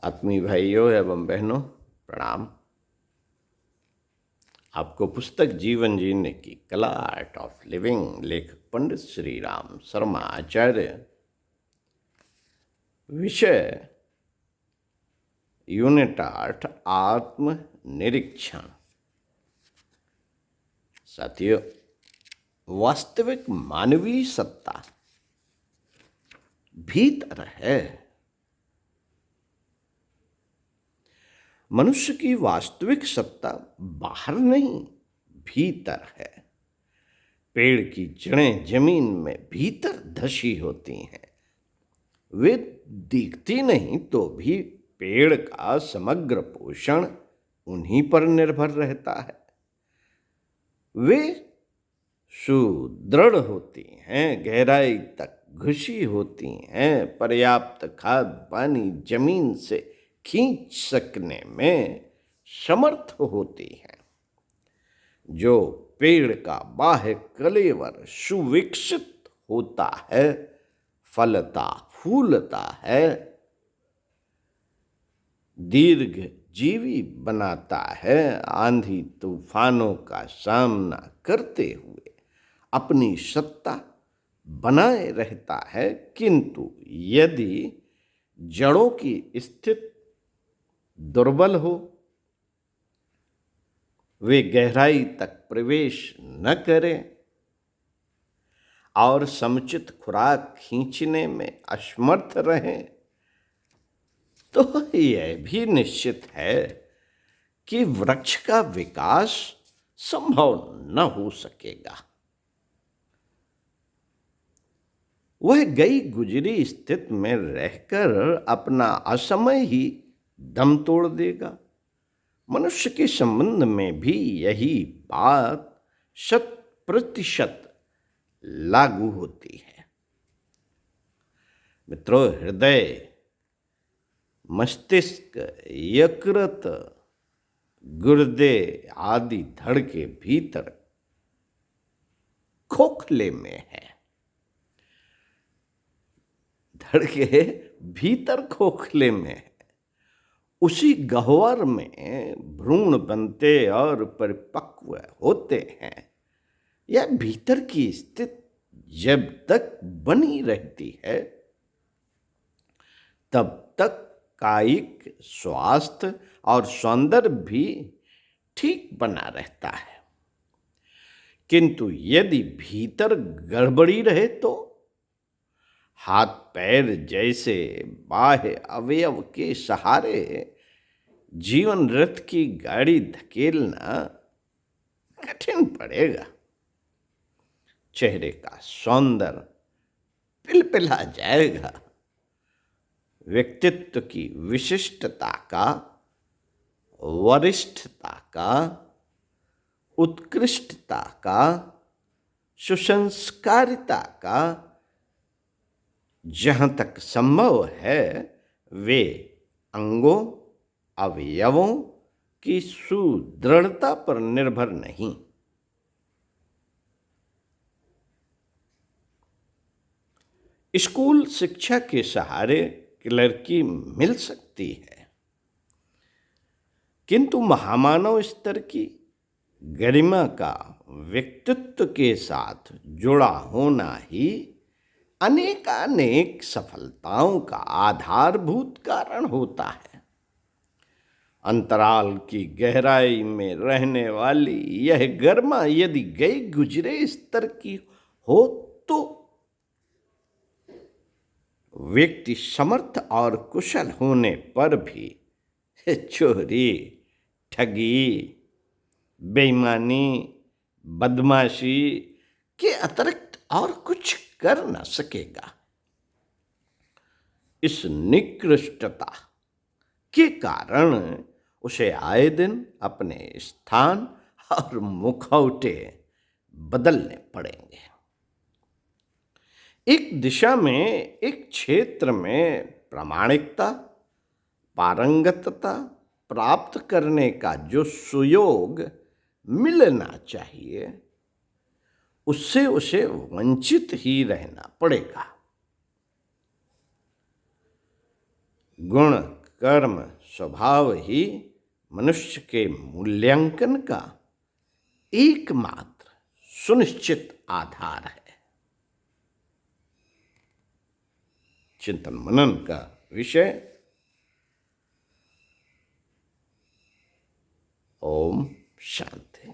आत्मीय भाइयों एवं बहनों, प्रणाम। आपको पुस्तक जीवन जीने की कला, आर्ट ऑफ लिविंग, लेखक पंडित श्री राम शर्मा आचार्य। विषय यूनिट 8, आत्म निरीक्षण। साथियों, वास्तविक मानवीय सत्ता भीतर है। मनुष्य की वास्तविक सत्ता बाहर नहीं, भीतर है। पेड़ की जड़ें जमीन में भीतर धसी होती हैं। वे दिखती नहीं तो भी पेड़ का समग्र पोषण उन्हीं पर निर्भर रहता है। वे सुदृढ़ होती हैं, गहराई तक घुसी होती हैं, पर्याप्त खाद पानी जमीन से खींच सकने में समर्थ होती हैं। जो पेड़ का बाह्य कलेवर सुविकसित होता है, फलता फूलता है, दीर्घ जीवी बनाता है, आंधी तूफानों का सामना करते हुए अपनी सत्ता बनाए रहता है। किंतु यदि जड़ों की स्थिति दुर्बल हो, वे गहराई तक प्रवेश न करें और समुचित खुराक खींचने में असमर्थ रहें, तो यह भी निश्चित है कि वृक्ष का विकास संभव न हो सकेगा। वह गई गुजरी स्थिति में रहकर अपना असमय ही दम तोड़ देगा। मनुष्य के संबंध में भी यही बात 100% लागू होती है। मित्रों, हृदय, मस्तिष्क, यकृत, गुर्दे आदि धड़ के भीतर खोखले में है। धड़ के भीतर खोखले में है। उसी गह्वर में भ्रूण बनते और परिपक्व होते हैं। यह भीतर की स्थिति जब तक बनी रहती है, तब तक कायिक स्वास्थ्य और सौंदर्य भी ठीक बना रहता है। किंतु यदि भीतर गड़बड़ी रहे तो हाथ पैर जैसे बाह्य अवयव के सहारे जीवन रथ की गाड़ी धकेलना कठिन पड़ेगा। चेहरे का सौंदर्य पिलपिला जाएगा। व्यक्तित्व की विशिष्टता का, वरिष्ठता का, उत्कृष्टता का, सुसंस्कारिता का, जहां तक संभव है वे अंगों अवयवों की सुदृढ़ता पर निर्भर नहीं। स्कूल शिक्षा के सहारे क्लर्की मिल सकती है, किंतु महामानव स्तर की गरिमा का व्यक्तित्व के साथ जुड़ा होना ही अनेक सफलताओं का आधारभूत कारण होता है। अंतराल की गहराई में रहने वाली यह गरिमा यदि गई गुजरे स्तर की हो तो व्यक्ति समर्थ और कुशल होने पर भी चोरी, ठगी, बेईमानी, बदमाशी के अतिरिक्त और कुछ कर न सकेगा। इस निकृष्टता के कारण उसे आए दिन अपने स्थान और मुखौटे बदलने पड़ेंगे। एक दिशा में, एक क्षेत्र में प्रामाणिकता, पारंगतता प्राप्त करने का जो सुयोग मिलना चाहिए, उससे उसे वंचित ही रहना पड़ेगा। गुण कर्म स्वभाव ही मनुष्य के मूल्यांकन का एकमात्र सुनिश्चित आधार है। चिंतन मनन का विषय ओम शांति।